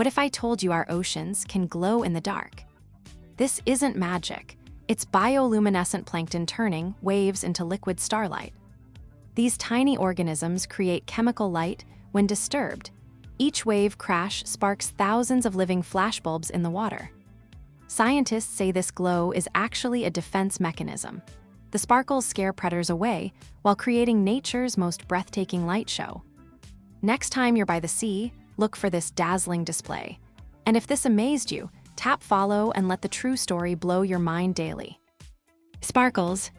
What if I told you our oceans can glow in the dark? This isn't magic. It's bioluminescent plankton turning waves into liquid starlight. These tiny organisms create chemical light when disturbed. Each wave crash sparks thousands of living flashbulbs in the water. Scientists say this glow is actually a defense mechanism. The sparkles scare predators away while creating nature's most breathtaking light show. Next time you're by the sea, look for this dazzling display. And if this amazed you, tap follow and let the true story blow your mind daily. Sparkles,